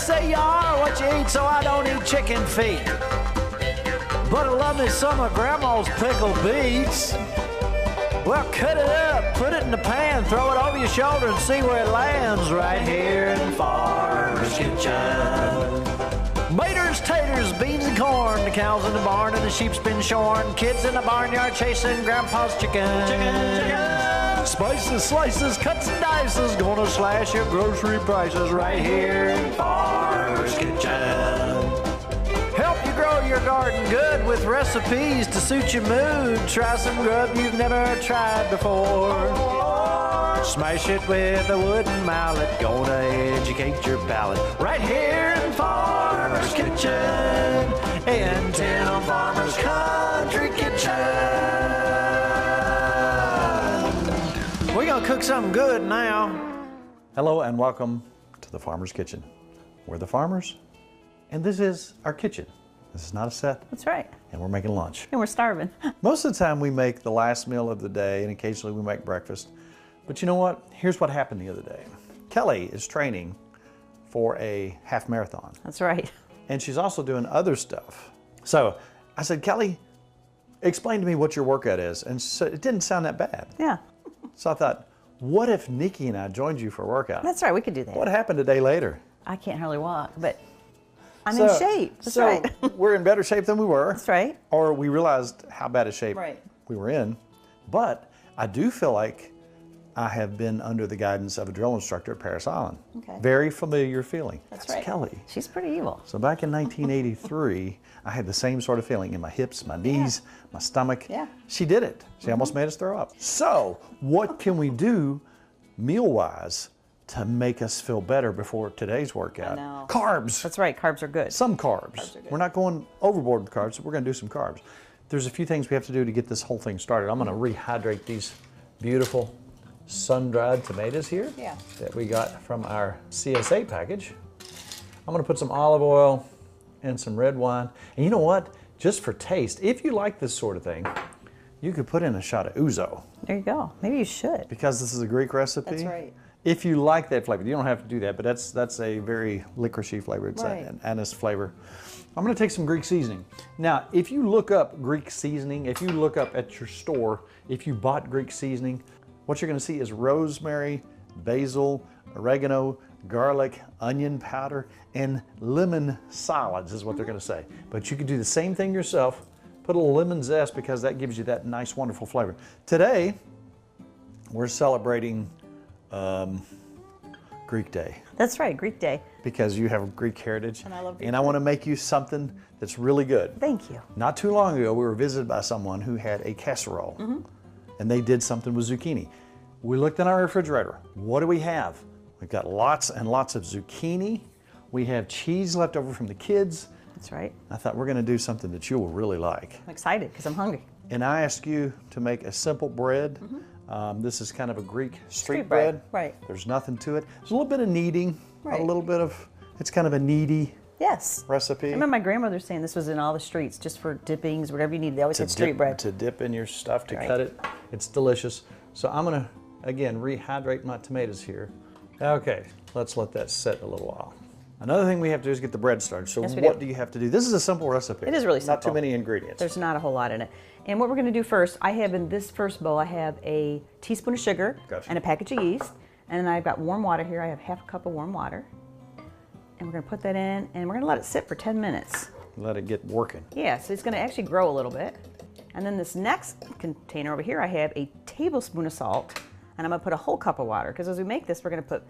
say you are what you eat, so I don't eat chicken feet. But I love me some of Grandma's pickled beets. Well, cut it up, put it in the pan, throw it over your shoulder and see where it lands right here in Farmer's Kitchen. Maters, taters, beans and corn, the cows in the barn and the sheep's been shorn, kids in the barnyard chasing Grandpa's chicken. Spices, slices, cuts and dices, gonna slash your grocery prices right here in Farmer's Kitchen. Help you grow your garden good with recipes to suit your mood. Try some grub you've never tried before. Smash it with a wooden mallet. Gonna educate your palate. Right here in Farmer's Kitchen. In Tim Farmer's Country Kitchen. We're gonna cook something good now. Hello and welcome to the Farmer's Kitchen. We're the farmers. And this is our kitchen. This is not a set. That's right. And we're making lunch. And we're starving. Most of the time we make the last meal of the day, and occasionally we make breakfast. But you know what? Here's what happened the other day. Kelly is training for a half marathon. That's right. And she's also doing other stuff. So I said, Kelly, explain to me what your workout is. And so it didn't sound that bad. Yeah. So I thought, what if Nikki and I joined you for a workout? That's right. We could do that. What happened a day later? I can't hardly walk, but I'm in shape. That's right. We're in better shape than we were. That's right. Or we realized how bad a shape Right. we were in. But I do feel like I have been under the guidance of a drill instructor at Paris Island. Okay. Very familiar feeling. That's That's right. Kelly. She's pretty evil. So back in 1983, I had the same sort of feeling in my hips, my knees, my stomach. Yeah. She did it. She almost made us throw up. So what can we do meal-wise to make us feel better before today's workout? I know. Carbs. That's right. Carbs are good. Some carbs. Carbs are good. We're not going overboard with carbs. We're going to do some carbs. There's a few things we have to do to get this whole thing started. I'm going to rehydrate these beautiful sun-dried tomatoes here that we got from our CSA package. I'm going to put some olive oil and some red wine. And you know what? Just for taste, if you like this sort of thing, you could put in a shot of ouzo. There you go. Maybe you should. Because this is a Greek recipe. That's right. If you like that flavor, you don't have to do that, but that's a very licoricey flavor. It's Right. an anise flavor. I'm going to take some Greek seasoning. Now, if you look up Greek seasoning, if you look up at your store, if you bought Greek seasoning, what you're going to see is rosemary, basil, oregano, garlic, onion powder, and lemon solids is what they're going to say. But you can do the same thing yourself. Put a little lemon zest because that gives you that nice, wonderful flavor. Today, we're celebrating Greek Day. That's right. Greek Day. Because you have Greek heritage. And I love Greek And I want to make you something that's really good. Thank you. Not too long ago, we were visited by someone who had a casserole. And they did something with zucchini. We looked in our refrigerator. What do we have? We've got lots and lots of zucchini. We have cheese left over from the kids. That's right. I thought we're going to do something that you will really like. I'm excited because I'm hungry. And I asked you to make a simple bread. This is kind of a Greek street bread, bread. right. There's nothing to it. There's a little bit of kneading, Right. a little bit of, it's kind of a kneady Yes. recipe. I remember my grandmother saying this was in all the streets, just for dippings, whatever you need. They always had street bread. To dip in your stuff, to Right. cut it. It's delicious. So I'm going to, again, rehydrate my tomatoes here. Okay, let's let that set a little while. Another thing we have to do is get the bread started. So Yes, we what do. do you have to do? This is a simple recipe. It is really Not too simple. many ingredients. There's not a whole lot in it. And what we're going to do first, I have in this first bowl, I have a teaspoon of sugar Gotcha. and a package of yeast. And then I've got warm water here. I have half a cup of warm water. And we're going to put that in, and we're going to let it sit for 10 minutes. Let it get working. Yeah, so it's going to actually grow a little bit. And then this next container over here, I have a tablespoon of salt, and I'm going to put a whole cup of water, because as we make this, we're going to put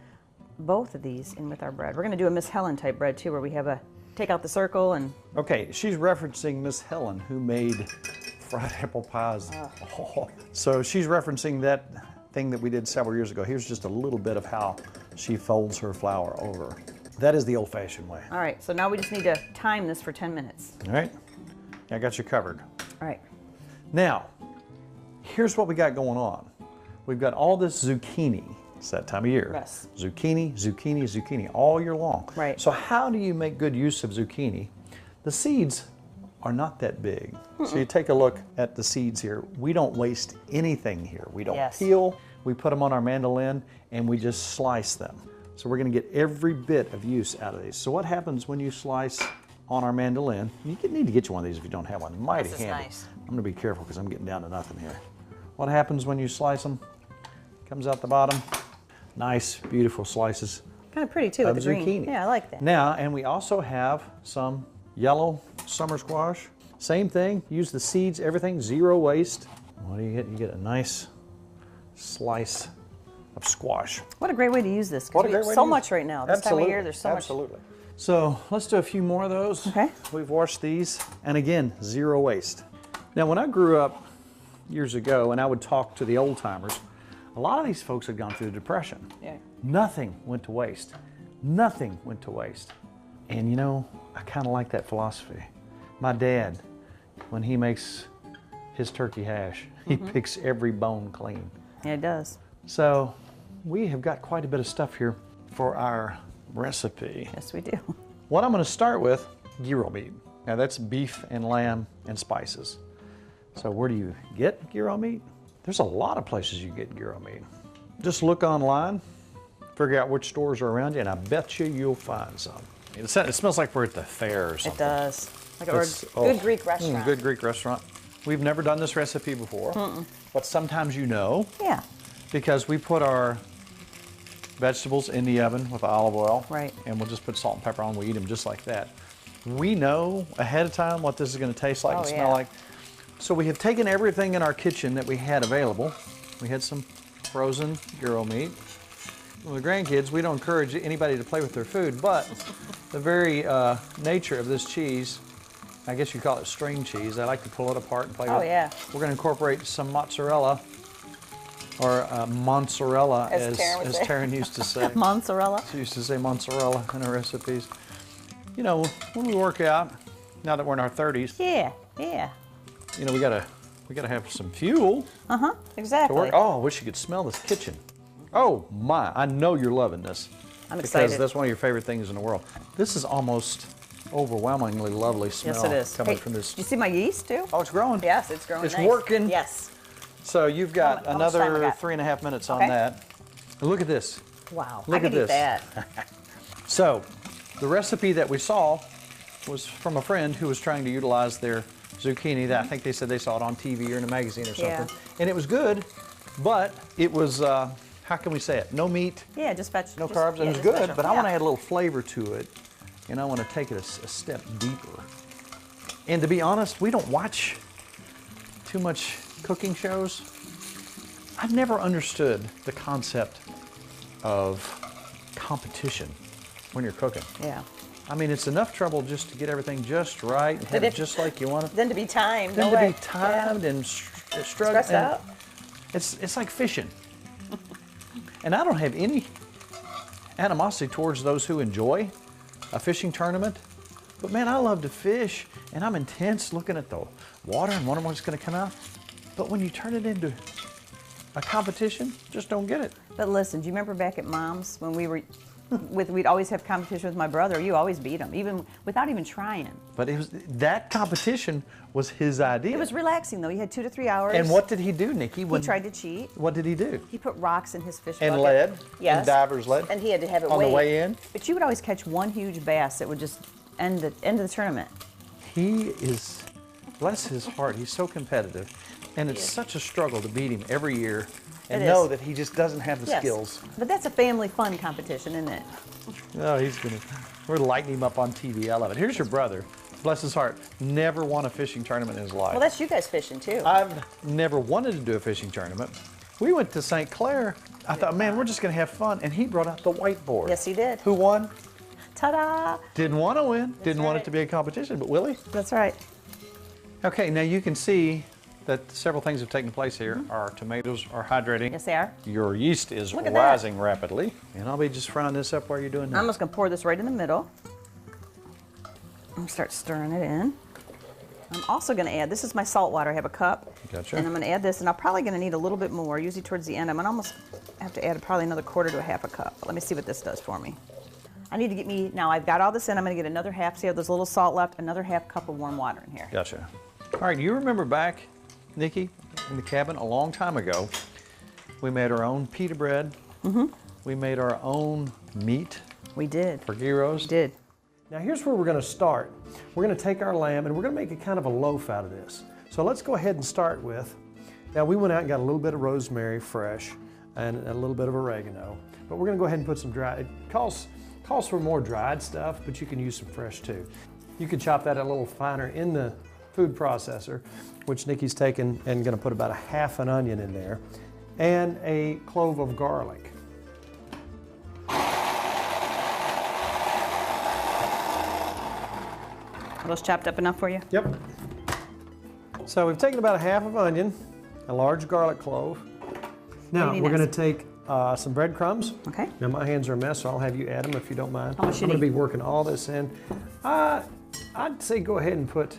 both of these in with our bread. We're going to do a Miss Helen type bread, too, where we have a, take out the circle and... Okay, she's referencing Miss Helen, who made fried apple pies. Oh. So she's referencing that thing that we did several years ago. Here's just a little bit of how she folds her flour over. That is the old-fashioned way. All right, so now we just need to time this for 10 minutes. All right, I got you covered. All right. Now, here's what we got going on. We've got all this zucchini. It's that time of year. Yes. Zucchini, zucchini, zucchini, all year long. Right. So how do you make good use of zucchini? The seeds are not that big. So you take a look at the seeds here. We don't waste anything here. We don't Yes. peel. We put them on our mandolin and we just slice them. So we're going to get every bit of use out of these. So what happens when you slice on our mandolin? You need to get you one of these if you don't have one. Mighty This is handy. nice. I'm going to be careful because I'm getting down to nothing here. What happens when you slice them? Comes out the bottom. Nice, beautiful slices Kind of pretty too of with the zucchini. green. Yeah, I like that. Now, and we also have some yellow summer squash. Same thing, use the seeds, everything, zero waste. What do you get? You get a nice slice of squash. What a great way to use this. 'Cause What a we great have way so to use much it. right now. This time of year, there's so Absolutely. So let's do a few more of those. Okay. We've washed these, and again, zero waste. Now, when I grew up years ago and I would talk to the old timers, a lot of these folks had gone through the Depression. much. Yeah. Nothing went to waste. Nothing went to waste. And you know, I kind of like that philosophy. My dad, when he makes his turkey hash, he picks every bone clean. Yeah, it does. So we have got quite a bit of stuff here for our recipe. Yes, we do. What I'm going to start with, gyro meat. Now that's beef and lamb and spices. So where do you get gyro meat? There's a lot of places you get gyro meat. Just look online, figure out which stores are around you, and I bet you'll find some. It smells like we're at the fair or something. It does. Like a It's- good Greek restaurant. Good Greek restaurant. We've never done this recipe before, but sometimes you know, Yeah. because we put our vegetables in the oven with olive oil. Right. And we'll just put salt and pepper on. We eat them just like that. We know ahead of time what this is going to taste like and smell yeah. like. So we have taken everything in our kitchen that we had available. We had some frozen gyro meat. Well, the grandkids, we don't encourage anybody to play with their food, but the very nature of this cheese, I guess you call it string cheese. I like to pull it apart and play with it. Oh, yeah. We're going to incorporate some mozzarella, or mozzarella, As as Taryn used to say. Mozzarella. She used to say mozzarella in her recipes. You know, when we work out, now that we're in our 30s, Yeah, yeah. you know, we gotta have some fuel to Exactly. work. Oh, I wish you could smell this kitchen. Oh my, I know you're loving this. I'm Because excited. that's one of your favorite things in the world. This is almost overwhelmingly lovely smell Yes, it is. coming Hey, from this. Do you see my yeast too? Oh, it's growing. Yes, it's growing. It's nice. working. Yes. So you've got How much time I another got? 3.5 minutes on Okay. that. And look at this. Wow. Look I could at eat this. that. So, the recipe that we saw was from a friend who was trying to utilize their zucchini. That I think they said they saw it on TV or in a magazine or something. Yeah. And it was good, but it was, how can we say it? No meat, Yeah, just no just- carbs. yeah, It was just good, vegetable. but I want to Yeah. add a little flavor to it, and I want to take it a step deeper. And to be honest, we don't watch too much cooking shows. I've never understood the concept of competition when you're cooking. Yeah. I mean, it's enough trouble just to get everything just right and have But it if- just like you want it. Then to be timed. Then no to way. be timed and Stressed out. It's like fishing. And I don't have any animosity towards those who enjoy a fishing tournament. But man, I love to fish, and I'm intense looking at the water and wondering what's going to come out. But when you turn it into a competition, just don't get it. But listen, do you remember back at Mom's when we were, we'd always have competition with my brother. You always beat him, even without even trying. But it was, that competition was his idea. It was relaxing though. You had 2 to 3 hours. And what did he do, Nikki? He tried to cheat. What did he do? He put rocks in his fish And bucket. lead? Yes. And diver's lead? And he had to have it On the weighed. way in? But you would always catch one huge bass that would just end the tournament. He is, bless his heart, he's so competitive. And it's such a struggle to beat him every year and It know is. that he just doesn't have the Yes. skills. But that's a family fun competition, isn't it? Oh, we're lighting him up on TV. I love it. Here's your brother, bless his heart, never won a fishing tournament in his life. Well, that's you guys fishing too. I've never wanted to do a fishing tournament. We went to St. Clair. I thought, man, we're just going to have fun. And he brought out the whiteboard. Yes, he did. Who won? Ta-da! Didn't want to win. Didn't want it right. to be a competition, but Willie? That's right. Okay, now you can see that several things have taken place here. Our tomatoes are hydrating. Yes, they are. Your yeast is Look at that. rising rapidly. And I'll be just frying this up while you're doing that. I'm just gonna pour this right in the middle. I'm gonna start stirring it in. I'm also gonna add, this is my salt water. I have a cup. Gotcha. And I'm gonna add this, and I'm probably gonna need a little bit more. Usually towards the end, I'm gonna almost have to add probably another 1/4 to a 1/2 cup. But let me see what this does for me. I need to get me, now I've got all this in, I'm gonna get another half, see how there's a little salt left, another 1/2 cup of warm water in here. Gotcha. All right, you remember back, Nikki, in the cabin a long time ago, we made our own pita bread we made our own meat We did. for gyros. We did. Now here's where we're going to start. We're going to take our lamb and we're going to make a kind of a loaf out of this. So let's go ahead and start with, now we went out and got a little bit of rosemary fresh and a little bit of oregano, but we're going to go ahead and put some dry, it calls for more dried stuff, but you can use some fresh too. You can chop that a little finer in the food processor, which Nikki's taken and going to put about a half an onion in there and a clove of garlic. Are those chopped up enough for you? Yep. So we've taken about a half of onion, a large garlic clove. Now we're going to take some breadcrumbs. Okay. Now my hands are a mess, so I'll have you add them if you don't mind. How much I'm you going to need? be working all this in. I'd say go ahead and put,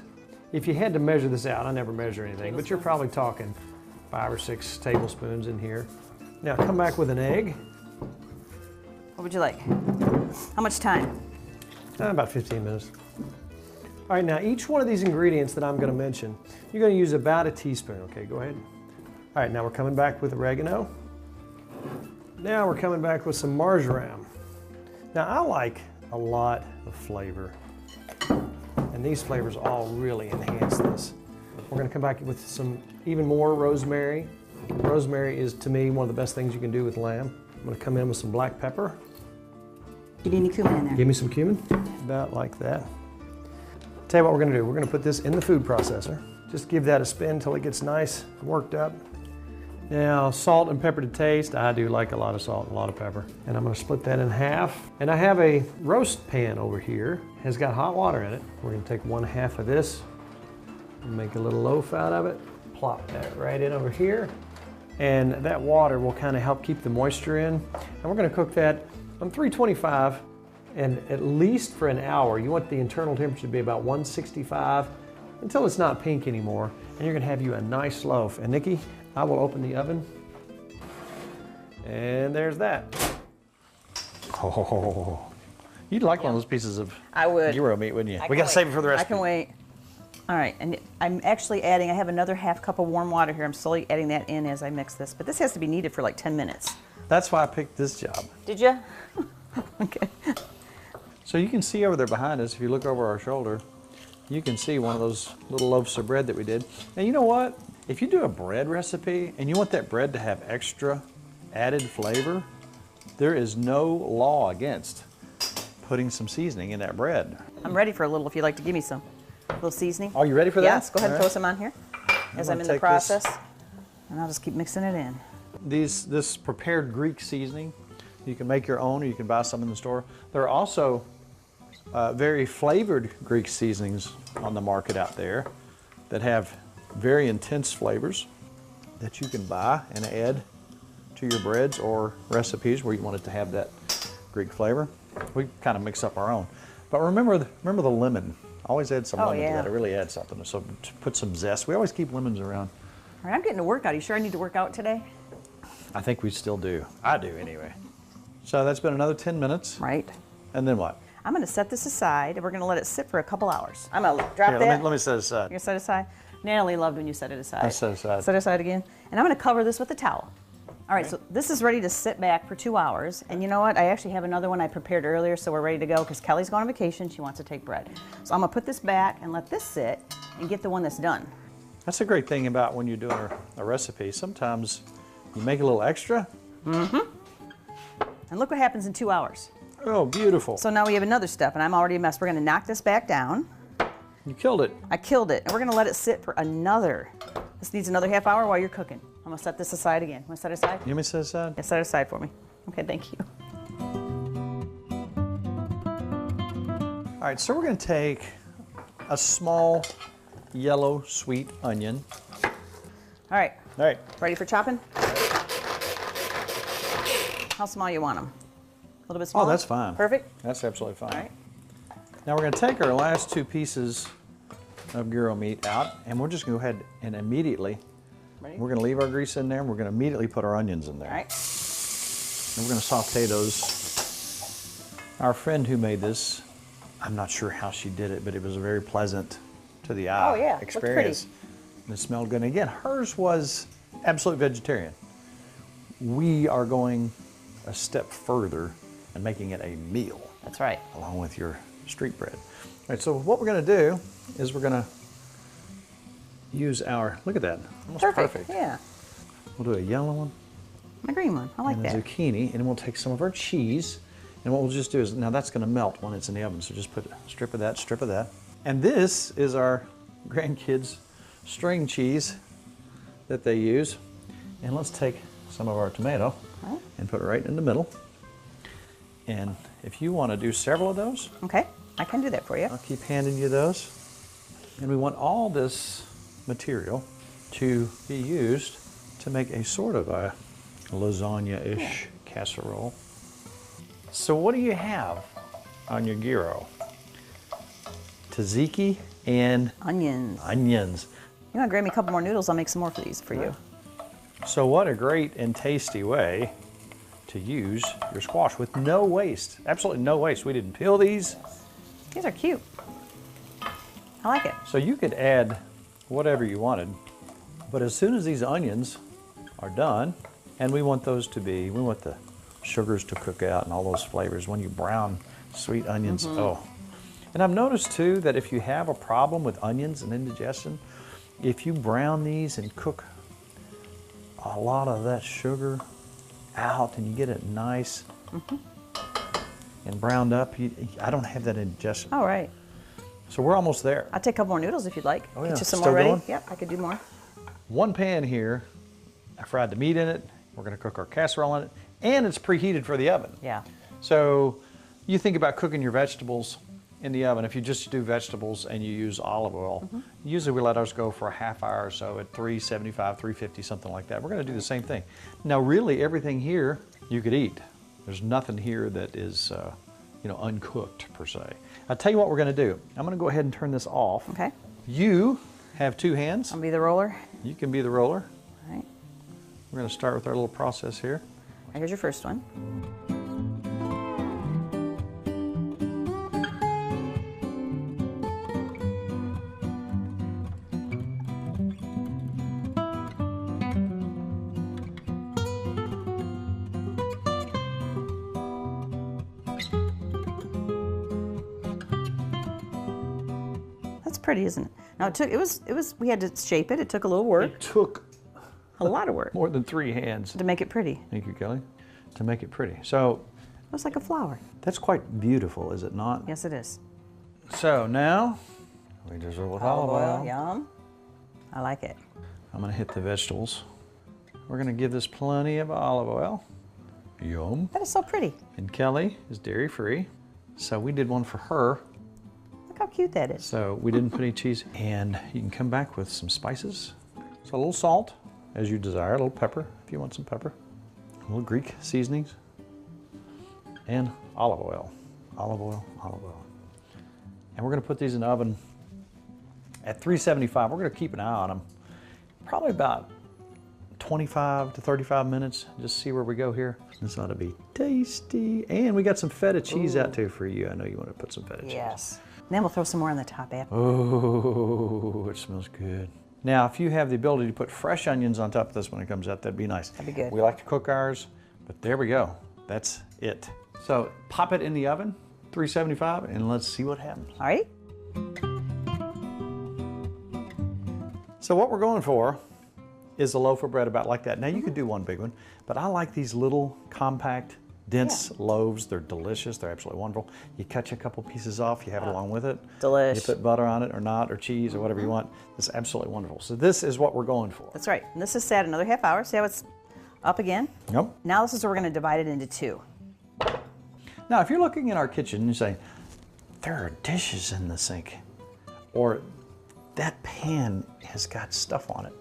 if you had to measure this out, I never measure anything, but you're probably talking 5 or 6 tablespoons in here. Now come back with an egg. What would you like? How much time? About 15 minutes. All right, now each one of these ingredients that I'm going to mention, you're going to use about a teaspoon. Okay, go ahead. All right, now we're coming back with oregano. Now we're coming back with some marjoram. Now I like a lot of flavor, and these flavors all really enhance this. We're going to come back with some even more rosemary. Rosemary is, to me, one of the best things you can do with lamb. I'm going to come in with some black pepper. You need any cumin in there? Give me some cumin, about like that. Tell you what we're going to do. We're going to put this in the food processor. Just give that a spin until it gets nice and worked up. Now, salt and pepper to taste. I do like a lot of salt and a lot of pepper. And I'm going to split that in half. And I have a roast pan over here. It has got hot water in it. We're going to take 1/2 of this and make a little loaf out of it. Plop that right in over here. And that water will kind of help keep the moisture in. And we're going to cook that on 325 and at least for an hour. You want the internal temperature to be about 165 until it's not pink anymore. And you're going to have you a nice loaf. And Nikki, I will open the oven. And there's that. Oh, you'd like one of those pieces of I would. gyro meat, wouldn't you? I We can got to save wait. it for the recipe. I can wait. All right, and I'm actually adding, I have another 1/2 cup of warm water here. I'm slowly adding that in as I mix this, but this has to be kneaded for like 10 minutes. That's why I picked this job. Did you? Okay. So you can see over there behind us, if you look over our shoulder, you can see one of those little loaves of bread that we did. Now you know what? If you do a bread recipe and you want that bread to have extra added flavor, there is no law against putting some seasoning in that bread. I'm ready for a little if you'd like to give me some. A little seasoning. Are you ready for that? Yes, go ahead and All throw right. some on here as I'm I'm gonna in the take this. process. And I'll just keep mixing it in. This prepared Greek seasoning, you can make your own or you can buy some in the store. There are also very flavored Greek seasonings on the market out there that have very intense flavors that you can buy and add to your breads or recipes where you want it to have that Greek flavor. We kind of mix up our own. But remember the lemon. Always add some lemon to yeah. that. It really adds something. So to put some zest. We always keep lemons around. All right, I'm getting a workout. Are you sure I need to work out today? I think we still do. I do anyway. So that's been another 10 minutes. Right. And then what? I'm going to set this aside and we're going to let it sit for a couple hours. I'm going to drop Here, that. let me set it aside. You're going to set it aside? Natalie loved when you set it aside. I set it aside. Set it aside again. And I'm going to cover this with a towel. All right, so this is ready to sit back for 2 hours. And you know what? I actually have another one I prepared earlier, so we're ready to go because Kelly's going on vacation. She wants to take bread. So I'm going to put this back and let this sit and get the one that's done. That's a great thing about when you're doing a recipe. Sometimes you make a little extra. And look what happens in 2 hours. Oh, beautiful. So now we have another step, and I'm already a mess. We're going to knock this back down. You killed it. I killed it, and we're going to let it sit for another. This needs another half hour while you're cooking. I'm going to set this aside again. Want to set it aside? You want me to set it aside? Yeah, set it aside for me. Okay, thank you. All right, so we're going to take a small yellow sweet onion. All right, All right. ready for chopping? How small you want them? A little bit smaller? Oh, that's fine. Perfect? That's absolutely fine. All right. Now we're going to take our last 2 pieces of gyro meat out, and we're just going to go ahead and immediately, Ready? we're going to leave our grease in there, and we're going to immediately put our onions in there. All right. And we're going to saute those. Our friend who made this, I'm not sure how she did it, but it was very pleasant to the eye Oh, yeah. Looked experience. And it smelled good. And again, hers was absolute vegetarian. We are going a step further and making it a meal. That's right. Along with your street bread. All right, so what we're going to do is we're going to use our, look at that, almost perfect. Yeah. We'll do a yellow one. My green one, I like and that. a zucchini, and we'll take some of our cheese, and what we'll just do is, now that's going to melt when it's in the oven, so just put a strip of that, strip of that. And this is our grandkids' string cheese that they use. And let's take some of our tomato and put it right in the middle. And if you want to do several of those, okay, I can do that for you. I'll keep handing you those. And we want all this material to be used to make a sort of a lasagna-ish casserole. So what do you have on your gyro? Tzatziki and onions. Onions. You want to grab me a couple more noodles? I'll make some more of these for you. So what a great and tasty way to use your squash with no waste. Absolutely no waste. We didn't peel these. These are cute. I like it. So you could add whatever you wanted, but as soon as these onions are done, and we want those to be, we want the sugars to cook out and all those flavors. When you brown sweet onions, oh. And I've noticed too that if you have a problem with onions and indigestion, if you brown these and cook a lot of that sugar out and you get it nice and browned up, I don't have that indigestion. All right. So we're almost there. I'll take a couple more noodles if you'd like. Oh, yeah. Get you some Still more ready. going? Yep, I could do more. One pan here, I fried the meat in it. We're gonna cook our casserole in it, and it's preheated for the oven. Yeah. So you think about cooking your vegetables in the oven. If you just do vegetables and you use olive oil, usually we let ours go for a half hour or so at 375, 350, something like that. We're gonna do the same thing. Now really everything here you could eat. There's nothing here that is uncooked per se. I'll tell you what we're gonna do. I'm gonna go ahead and turn this off. Okay. You have two hands. I'll be the roller. You can be the roller. All right. We're gonna start with our little process here. Here's your first one. That's pretty, isn't it? Now we had to shape it. It took a little work. It took A lot of work. more than 3 hands. To make it pretty. Thank you, Kelly. To make it pretty. So It looks like a flower. that's quite beautiful, is it not? Yes, it is. So now we drizzle with olive oil. Yum. I like it. I'm gonna hit the vegetables. We're gonna give this plenty of olive oil. Yum. That is so pretty. And Kelly is dairy free. So we did one for her. Look how cute that is. So we didn't put any cheese. And you can come back with some spices. So a little salt, as you desire, a little pepper, if you want some pepper. A little Greek seasonings. And olive oil. Olive oil, olive oil. And we're gonna put these in the oven at 375. We're gonna keep an eye on them. Probably about 25 to 35 minutes. Just see where we go here. This ought to be tasty. And we got some feta cheese out too for you. I know you want to put some feta cheese. Yes. And then we'll throw some more on the top after. Oh, it smells good. Now, if you have the ability to put fresh onions on top of this when it comes out, that'd be nice. That'd be good. We like to cook ours, but there we go. That's it. So pop it in the oven, 375, and let's see what happens. All right. So what we're going for is a loaf of bread about like that. Now you could do one big one, but I like these little compact, dense loaves. They're delicious. They're absolutely wonderful. You cut you a couple pieces off, you have it along with it. Delish. You put butter on it or not, or cheese or whatever you want. It's absolutely wonderful. So this is what we're going for. That's right. And this is set another half hour. See how it's up again? Yep. Now this is where we're going to divide it into 2. Now if you're looking in our kitchen and you say, there are dishes in the sink, or that pan has got stuff on it.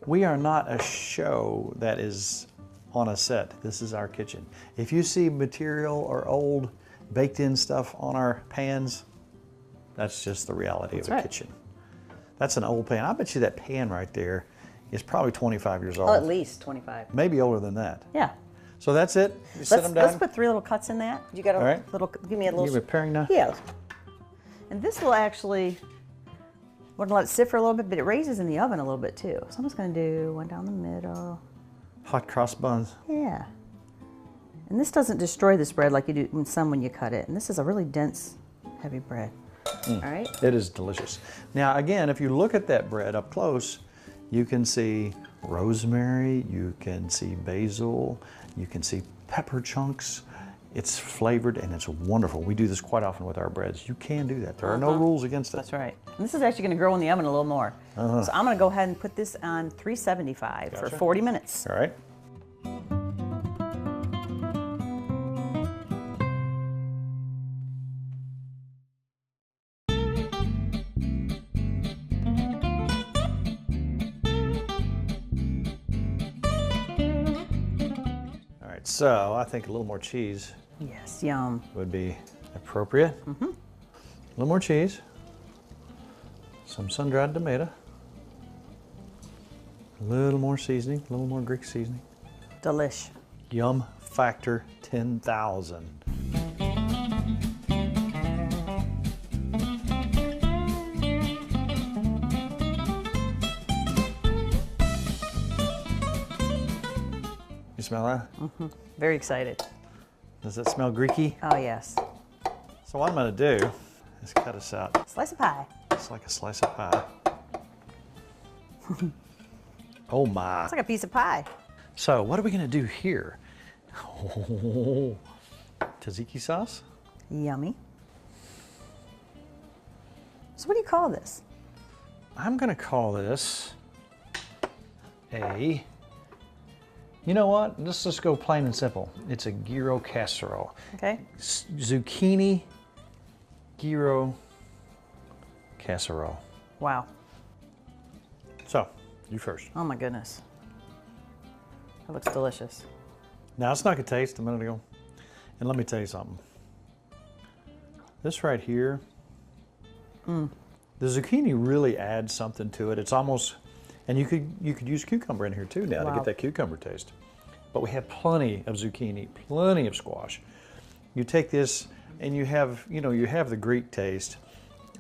We are not a show that is on a set. This is our kitchen. If you see material or old baked in stuff on our pans, that's just the reality of a kitchen. That's an old pan. I bet you that pan right there is probably 25 years old. Oh, at least 25. Maybe older than that. Yeah. So that's it. You set them down. Let's put 3 little cuts in that. You got a All right. little, give me a little. Give me a paring knife. Yeah. And this will actually, we're gonna let it sit for a little bit, but it raises in the oven a little bit too. So I'm just gonna do one down the middle. Hot cross buns. Yeah. And this doesn't destroy this bread like you do in some when you cut it. And this is a really dense, heavy bread. All right. It is delicious. Now, again, if you look at that bread up close, you can see rosemary, you can see basil, you can see pepper chunks. It's flavored and it's wonderful. We do this quite often with our breads. You can do that. There are no rules against it. That's right. And this is actually going to grow in the oven a little more. So I'm going to go ahead and put this on 375 for 40 minutes. All right. All right, so I think a little more cheese Yes, yum. would be appropriate. A little more cheese, some sun-dried tomato, a little more seasoning, a little more Greek seasoning. Delish. Yum factor 10,000. You smell that? Very excited. Does that smell Greeky? Oh, yes. So what I'm going to do is cut us out. Slice of pie. It's like a slice of pie. Oh my. It's like a piece of pie. So what are we going to do here? Oh, tzatziki sauce? Yummy. So what do you call this? I'm going to call this a, you know what? Let's just go plain and simple. It's a gyro casserole. Okay. Zucchini gyro casserole. Wow. So, you first. Oh my goodness. That looks delicious. Now, it's not a taste a minute ago. And let me tell you something. This right here, the zucchini really adds something to it. It's almost, and you could use cucumber in here too now to Wow. get that cucumber taste. But we have plenty of zucchini, plenty of squash. You take this and you have, you have the Greek taste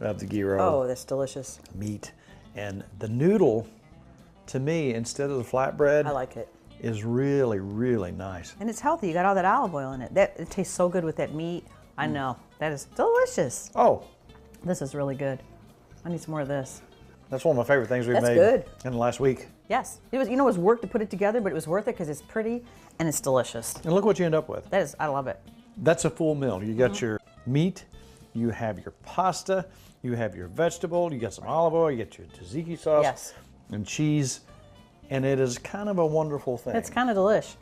of the gyro Oh, that's delicious. meat. And the noodle, to me, instead of the flatbread, I like it. is really, really nice. And it's healthy. You got all that olive oil in it. It tastes so good with that meat. I know. That is delicious. Oh, This is really good. I need some more of this. that's one of my favorite things we've That's made good. in the last week. Yes. It was, it was work to put it together, but it was worth it because it's pretty and it's delicious. And look what you end up with. That is, I love it. That's a full meal. You got your meat, you have your pasta, you have your vegetable, you got some olive oil, you get your tzatziki sauce, Yes. and cheese, and it is kind of a wonderful thing. It's kind of delish.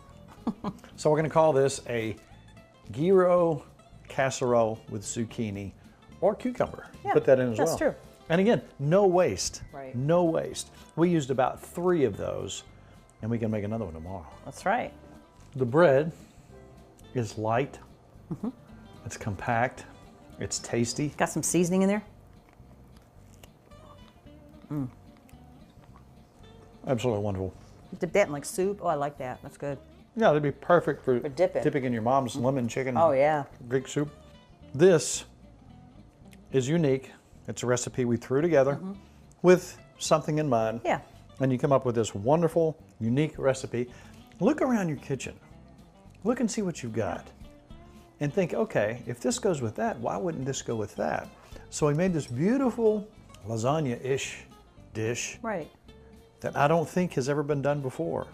So we're going to call this a gyro casserole with zucchini or cucumber. Yeah, Put that in as well. that's true. And again, no waste. Right. No waste. We used about 3 of those, and we can make another one tomorrow. That's right. The bread is light. It's compact. It's tasty. Got some seasoning in there. Absolutely wonderful. Dip that in like soup. Oh, I like that. That's good. Yeah, it'd be perfect for dipping. dipping in your mom's lemon chicken Oh, yeah. Greek soup. This is unique. It's a recipe we threw together with something in mind. Yeah. And you come up with this wonderful, unique recipe. Look around your kitchen. Look and see what you've got. And think, okay, if this goes with that, why wouldn't this go with that? So we made this beautiful lasagna-ish dish Right. that I don't think has ever been done before.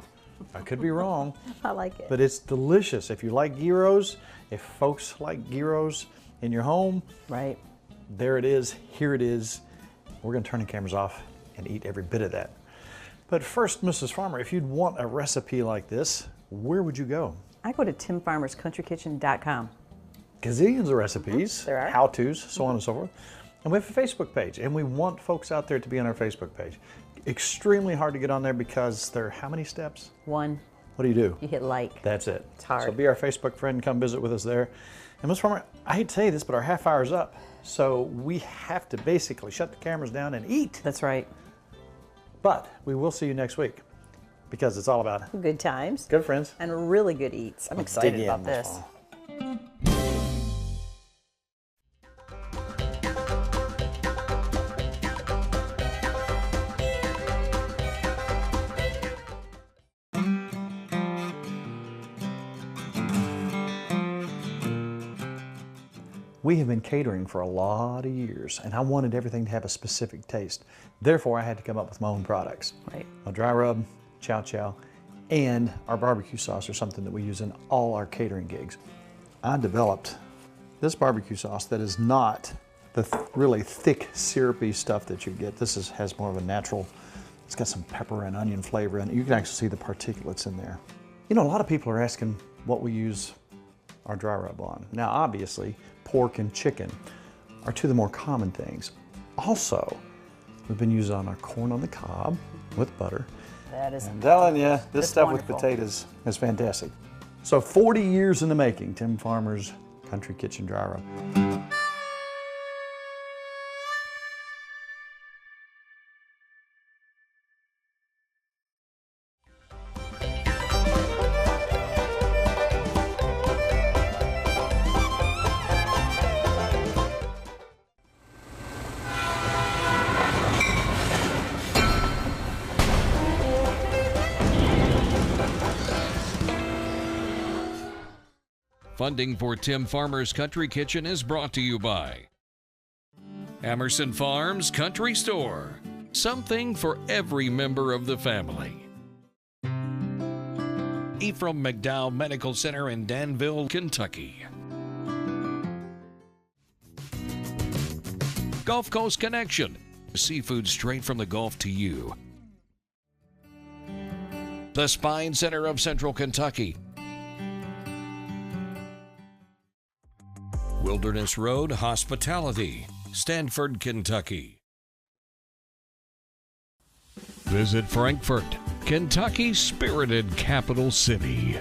I could be wrong, I like it. but it's delicious. If you like gyros, if folks like gyros in your home, Right. there it is, here it is. We're gonna turn the cameras off and eat every bit of that. But first, Mrs. Farmer, if you'd want a recipe like this, where would you go? I go to timfarmerscountrykitchen.com. Gazillions of recipes, There are. how-tos, so on and so forth. And we have a Facebook page, and we want folks out there to be on our Facebook page. Extremely hard to get on there because there are how many steps? 1, What do you do? you hit like. That's it. It's hard. So be our Facebook friend, come visit with us there. And Ms. Farmer, I hate to tell you this, but our half hour's up. So we have to basically shut the cameras down and eat. That's right. But we will see you next week because it's all about Good times good friends. and really good eats. I'm excited Dig in, about Ms. this. Farmer. We have been catering for a lot of years, and I wanted everything to have a specific taste. Therefore, I had to come up with my own products. Right. A dry rub, chow chow, and our barbecue sauce are something that we use in all our catering gigs. I developed this barbecue sauce that is not the really thick, syrupy stuff that you get. This has more of a natural, it's got some pepper and onion flavor in it. You can actually see the particulates in there. You know, a lot of people are asking what we use our dry rub on. Now, obviously, pork and chicken are two of the more common things. Also, we've been using on our corn on the cob with butter. That is, I'm telling you, this stuff wonderful. with potatoes is fantastic. So 40 years in the making, Tim Farmer's Country Kitchen Dry Rub. Funding for Tim Farmer's Country Kitchen is brought to you by Emerson Farms Country Store. Something for every member of the family. Ephraim McDowell Medical Center in Danville, Kentucky. Gulf Coast Connection. Seafood straight from the Gulf to you. The Spine Center of Central Kentucky. Wilderness Road Hospitality, Stanford, Kentucky. Visit Frankfort, Kentucky's spirited capital city.